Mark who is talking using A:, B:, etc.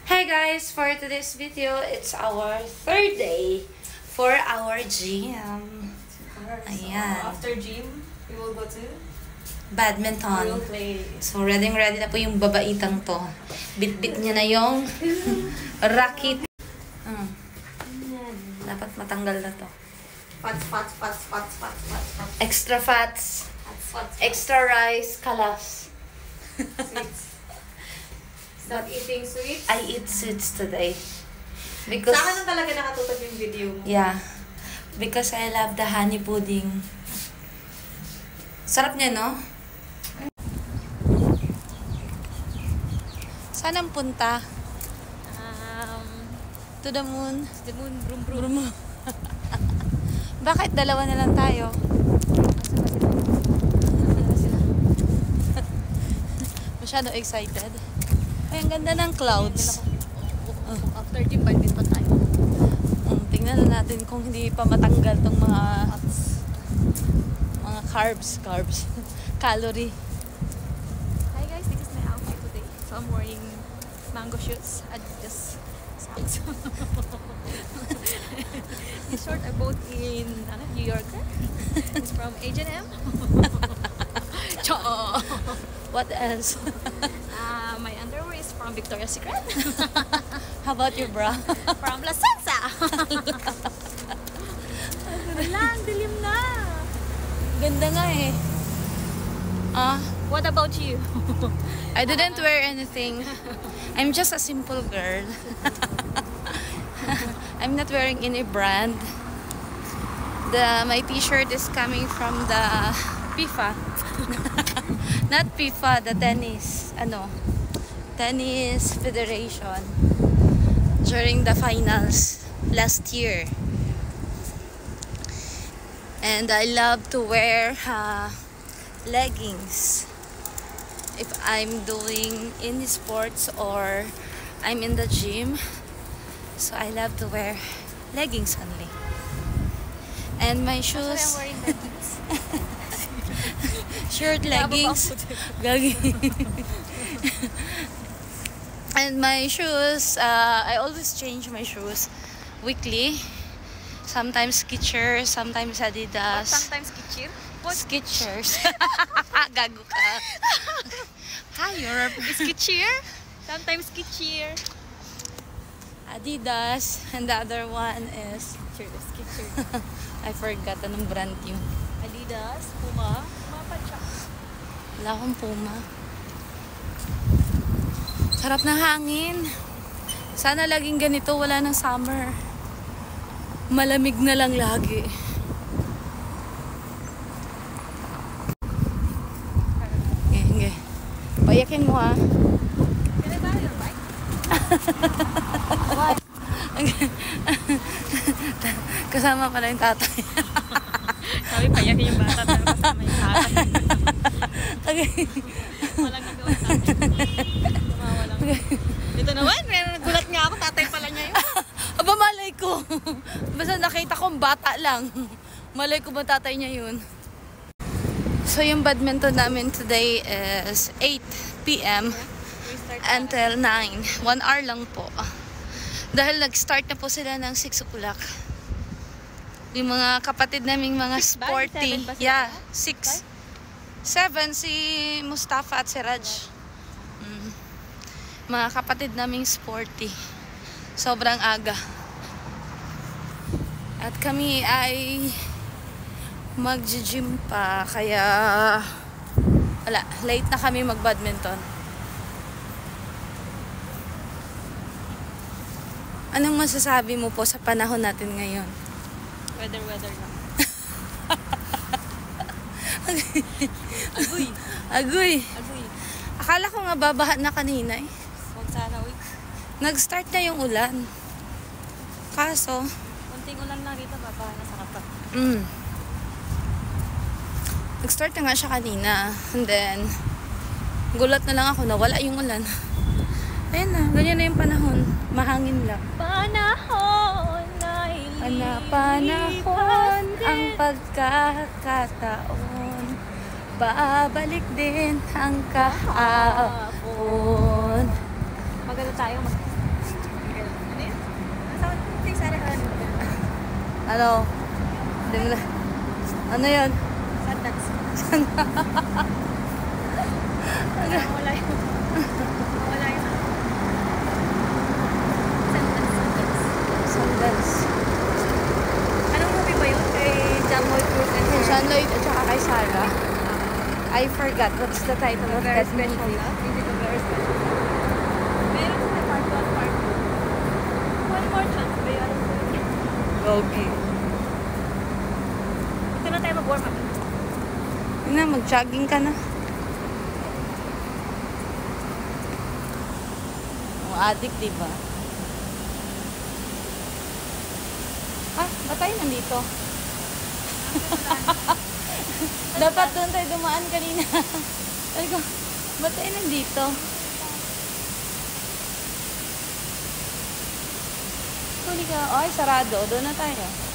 A: Hey guys, for today's video, it's our third day for our gym. Ayan.
B: After gym, we will go to
A: badminton.
B: we will play.
A: So ready na po yung babaitang to. Bit-bit niya na yung racket. Dapat matanggal na to.
B: Fats.
A: Extra fats. Extra rice, kalas.
B: Sweets. Stop eating sweets.
A: I eat sweets today. Because,
B: Sa akin na talaga nakatutok yung video mo.
A: yeah. Because I love the honey pudding. Sarap niya, no? Saan ang punta? To the moon.
B: The moon, brum.
A: Bakit dalawa na lang tayo? Masyado excited. Ay, ang ganda ng clouds.
B: After gym, badminton tayo.
A: Tingnan na natin kung hindi pa matanggal tong mga carbs. Calorie.
B: Hi guys, this is my outfit today. So I'm wearing mango shoes and just socks. This short I bought in New Yorker. It's from H&M.
A: What else?
B: My underwear is from Victoria's Secret.
A: How about your bra?
B: From La Senza. Wala, ang dilim na.
A: Ganda nga eh.
B: What about you?
A: I didn't wear anything. I'm just a simple girl. I'm not wearing any brand. My t-shirt is coming from the FIFA. Not FIFA, the tennis federation during the finals last year. And I love to wear leggings if I'm doing any sports or I'm in the gym. So I love to wear leggings only. And my shoes,
B: I'm wearing leggings.
A: shirt, leggings, and my shoes, I always change my shoes weekly. Sometimes Skechers, sometimes Adidas.
B: Sometimes Skechers. What?
A: Skechers. Gago ka. Hi, Europe.
B: Skechers. Sometimes Skechers.
A: Adidas, and the other one is
B: Skechers.
A: I forgot anong brand yun.
B: Adidas, Puma, Mapacha.
A: Wala akong Puma. Sarap na hangin. Sana laging ganito, wala ng summer. Malamig na lang lagi. Okay. Payakin mo ha.
B: Can I borrow your bike? Why?
A: Kasama pala yung tatay.
B: Sabi, payakin yung bata pero kasama yung tatay.
A: Okay.
B: Walang nagawa sa akin. Tumawa lang. Dito naman, nagulat nga ako, tatay pala niya yun.
A: Aba, malay ko. Basta nakita kong bata lang. Malay ko ba tatay niya yun. So yung badminton namin today is 8 p.m. until 9. 1 hour lang po. Dahil nag-start na po sila ng 6 o'clock. Yung mga kapatid naming mga sporty. Yeah, 6. 7 si Mustafa at si Raj. Mga kapatid naming sporty. Sobrang aga. At kami ay mag-gym pa. Kaya wala, late na kami mag-badminton. Anong masasabi mo po sa panahon natin ngayon?
B: Weather lang.
A: Agoy. Akala ko nga babaha na kanina eh.
B: Huwag sana, uy.
A: Nag-start na yung ulan. Kaso,
B: Kunting ulan lang dito, baba na sa kapat.
A: nag-start na nga siya kanina. And then, gulat na lang ako na wala yung ulan. Ayun na, ganyan na yung panahon. Mahangin lang.
B: Panahon ay
A: Panahon ang pagkakataon. Babalik din ang kahapon.
B: Magano tayo. Ano yun? Sa Sarah ka
A: Ano? Hindi mo na. Ano yun?
B: Sundance. Wala yun. Wala yun.
A: Sundance.
B: Anong movie ba yun? Kay Jamoy Cruz and
A: Kung Sean Lloyd at saka kay Sarah. I forgot what's the title of
B: Very
A: that
B: special
A: movie.
B: love. Hindi ko very special love. Meron sa part 1, part 2. One more chance ba yun?
A: Okay.
B: Ito na tayo mag-warm up.
A: Yun na, mag-jogging ka na. Ang addict, diba? Ah, ba't tayo nandito? Dapat doon tayo dumaan kanina. Sabi ko, ba't tayo nandito? Huli ka. Ay, sarado. Doon na tayo.